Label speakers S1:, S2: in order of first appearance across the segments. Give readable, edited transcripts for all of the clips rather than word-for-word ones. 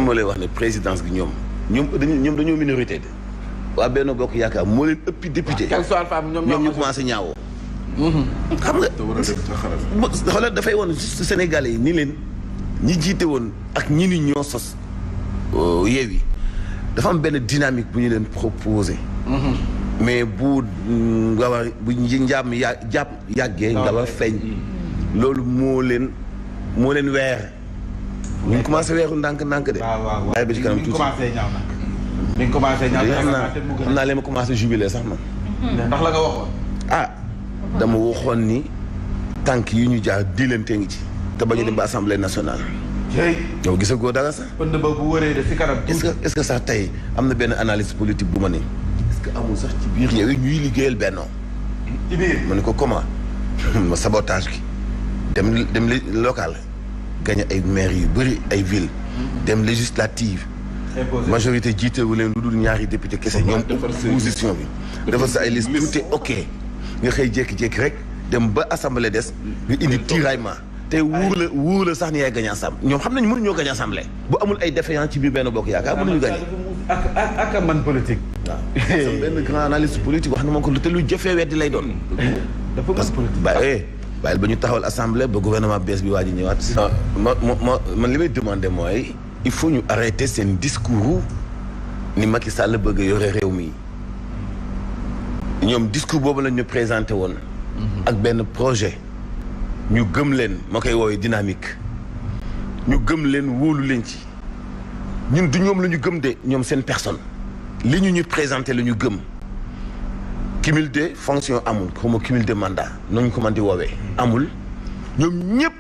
S1: moo lay wax ne présidence gi ñoom dañoo minorité de. waa Benno Bokk Yaakaar moo leen ëppi député. ñoom ñu commencé ñaawoo. xam nga xoolal dafay woon juste Sénégalais yi ni leen ñi jiite woon ak ñi ni ñoo sos Yewwi dafa am benn dynamique bu ñu leen proposé. mais bu njaam yàggee nga ba feeñ. loolu moo leen weer. ñu ngi commencé weeru ndànk-ndànk de.
S2: waaw
S1: waaye ba ci kanam tuuti
S2: mi ngi commencé ñaaw
S1: xam naa leen ma commencé jubilé sax man.
S2: ndax la nga waxoon.
S1: dama waxoon ni tànk yi ñu jaar diilante ngi ci. te bañu dem ba assemblée nationale. yow gisagoo dara sax.
S2: pënd ba bu wëree de si kanam.
S1: est-ce que sax tey am na benn analyse politique bu ma ne. est-ce que amul sax ci biir yow ñuy liggéeyal Benno.
S2: ci biir
S1: ma ne ko comment. ma sabotage gi. dem local. gagné ay maires yu bëri ay villes. dem législative. majorité jiitewu leen lu dul ñaari député kese ñoom opposition bi. defar sa ay liste tout est ok. nga xëy jékki-jékki rek dem ba assemblée des. nga indi tiraillement. te wuur la sax ni yaay gagné assemblée ñoom xam nañu mënuñoo gagné assemblée. bu amul ay défaillants ci biir Benno Bokk Yaakaar mënuñu gagné.
S2: ak man politique.
S1: waaw sama benn grand analyste politique wax na ma ko te lu jëfee weddi lay doon.
S2: dafa mën politique
S1: bàyyil ba ñu taxawal assemblée ba gouvernement bees bi waa ji ñëwaat. man li may demandé mooy il faut ñu arrêter seen discours ni Macky Sall bëgg a yore réew mi ñoom discours boobu lañ ñu présenté woon. ak benn projet. ñu gëm leen ma koy woowee dynamique. ñu gëm leen wóolu leen ci. ñun du ñoom la ñu gëm de ñoom seen personne. li ñu présenté la ñu gëm. cumul de fonction amul comme cumul de mandat noonu ko mën di woowee. amul ñoom ñëpp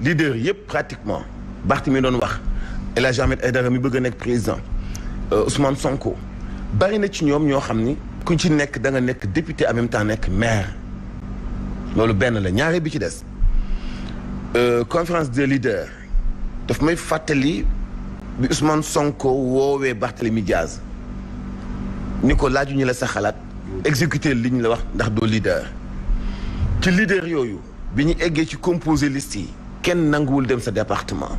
S1: leader yëpp pratiquement Barthélémy doon wax El Hadji Ahmed Aïdara mi bëgg a nekk président Ousmane Sonko bari na ci ñoom ñoo xam ni ku ci nekk da nga nekk député en même temps nekk maire loolu benn la ñaare bi ci des conférence des leaders daf may fàttali bi Ousmane Sonko woowee Barthélémy Diaz ni ko laaju ñu la sa xalaat exécuter li ñu la wax ndax doo leader ci leader yooyu bi ñu eggee ci composé liste yi kenn nanguwul dem sa département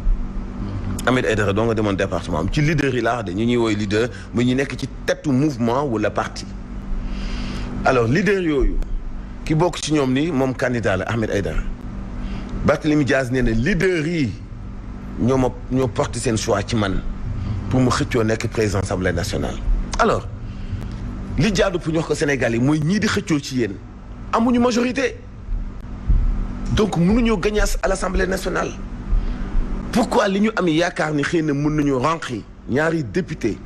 S1: Ahmed Aïdara doo nga demoon département am ci leader yi laa wax de ñu ñuy woy leader mu ñu nekk ci tête mouvement wala parti alors leader yooyu ki bokk ci ñoom ni moom candidat la Ahmed Aïdara Barthélémy Diaz nee na leader yi ñoo porté seen choix ci man pour mu xëccoo nekk président assemblée nationale alors li jaadu pour ñu wax ko Sénégal yi mooy ñii di xëccoo ci yéen amuñu majorité donc mënuñoo gagner à l'Assemblée nationale pourquoi li ñu am yaakaar ni xëy na mën nañu renqi ñaari député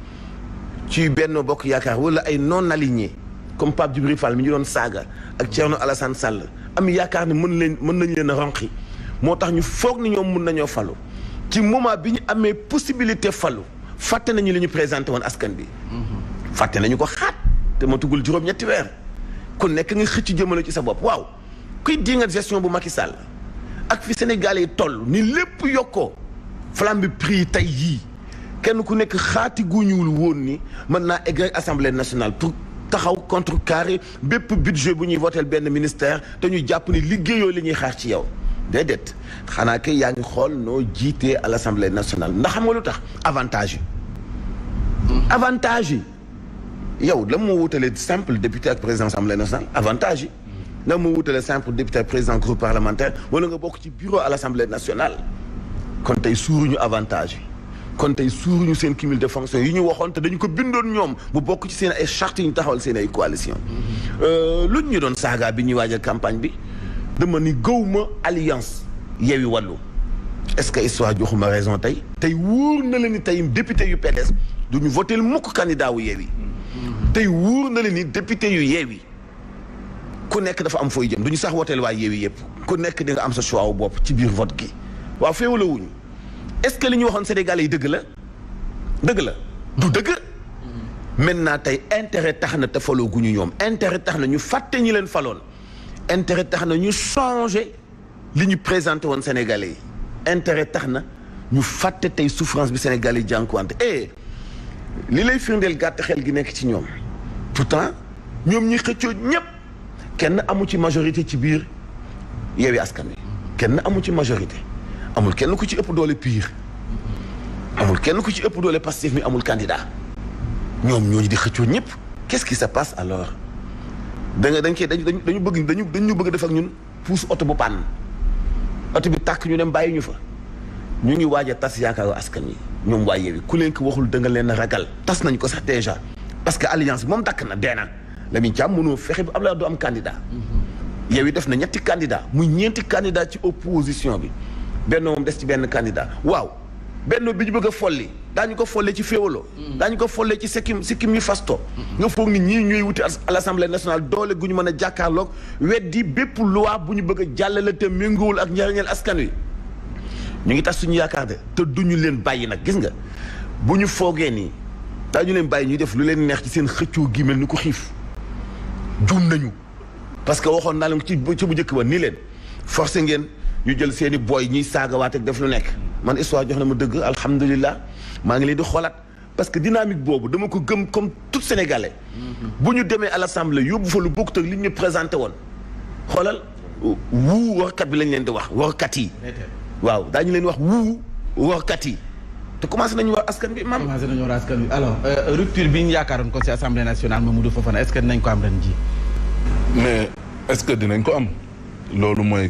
S1: ci Benno Bokk Yaakaar wala ay non alignés comme Pape Djibril Fall mi ñu doon saaga ak Thierno Alassane Sall am yaakaar ni mën nañ leen a renqi moo tax ñu foog ni ñoom mën nañoo falu ci moment bi ñu amee possibilité falu fàtte nañu li ñu présenté woon askan bi fàtte nañu ko xaat te ma tuggul juróom-ñetti weer kon nekk nga xëcc jëmale ci sa bopp waaw kuy di nga gestion bu Macky Sall ak fi Sénégalais yi toll ni lépp yokkoo flamme bi prix tey yii kenn ku nekk xaati guñuwul woon ni mën naa egg assemblée nationale pour taxaw contrecarrer bépp budget bu ñuy votel benn ministère te ñu jàpp ni liggéeyoo li ñuy xaar ci yow déedéet xanaa kay yaa ngi xool noo jiitee à l'assemblée nationale ndax xam nga lu tax avantage yi yow la moo wutalee simple député ak président assemblée nationale avantage yi la moo wutalee simple député ak président groupe parlementaire wala nga bokk ci bureau à l'assemblée nationale kon tey suuruñu avantage yi kon tey suuruñu seen cumul de fonctions yi ñu waxoon te dañu ko bindoon ñoom bu bokk ci seen ay charte yi ñu taxawal seen ay coalition luñ ñu doon saaga bi ñuy waajal campagne bi dama ni gëwma alliance Yewwi Wallu est-ce que histoire joxuma raison tey wóor na la ni tey député yu PDS duñu votel mukk candidat wu Yewwi tey wóor na leen ni député yu Yewwi ku nekk dafa am fooy jëm duñu sax woteel waa Yewwi yëpp ku nekk di nga am sa choix wu bopp ci biir vote gi waaw féewala wuñu est-ce que li ñu waxoon Sénégalais yi dëgg la du dëgg maintenant tey intérêt tax na te faloo guñu ñoom intérêt tax na ñu fàtte ñi leen faloon intérêt tax na ñu changé li ñu présenté woon Sénégalais yi intérêt tax na ñu fàtte tey souffrance bi Sénégalais yi jànkuwante li lay firndeel gàtt xel gi nekk ci ñoom pourtant ñoom ñi xëccoo ñépp kenn amu ci majorité ci biir Yewwi Askan Wi kenn amu ci majorité amul kenn ku ci ëpp doole pire amul kenn ku ci ëpp doole Pastef mi amul candidat ñoom ñooñu di xëccoo ñëpp qu'est-ce qui se passe alors dañu bëgg def ak ñun puus oto bu panne oto bi tàkk ñu dem bàyyi ñu fa ñu ngi waaj a tas yaakaaru askan wi ñoom waa Yewwi ku leen ko waxul da nga leen ragal tas nañ ko sax déjà parce que alliance bi moom dakk na dee na Lamine Thiam mënoo fexe ba Abdoulaye du am candidat Yewwi def na ñetti candidat muy ñeenti candidat ci opposition bi Benno moom des ci benn candidat waaw Benno bi ñu bëgg a folli daañu ko follee ci féewaloo daañu ko follee ci sikkim yu fasto nga foog ni ñii ñooy wuti à l'Assemblée nationale doole gu ñu mën a jàkkaarloog weddi bépp loi bu ñu bëgg a jàllale te méngoowul ak njariñal askan wi ñu ngi tas suñu yaakaar de te duñu leen bàyyi nag gis nga bu ñu foogee nii daañu leen bàyyi ñuy def lu leen neex ci seen xëccoo gi mel ni ko xiif juum nañu parce que waxoon naa leen ci bu njëkk ba nii leen forcé ngeen ñu jël seen i booy ñiy saagawaat ak def lu nekk man histoire jox na ma dëgg alhamdulilah maa ngi leen di xoolaat parce que dynamique boobu dama ko gëm comme tout Sénégalais bu ñu demee à l'Assemblée yóbbu fa lu bokkut ak li ñu présenté woon xoolal warkat bi lañ leen di wax warkat yi waaw daañu leen wax warkat yi te commencé nañu wax askan bi maam.
S2: commencé nañu wax askan bi alors rupture bi ñu yaakaaroon ko ci Assemblée nationale Mamadou Fofana est-ce que dinañ ko am ren ji
S3: mais est-ce que dinañ ko am loolu mooy.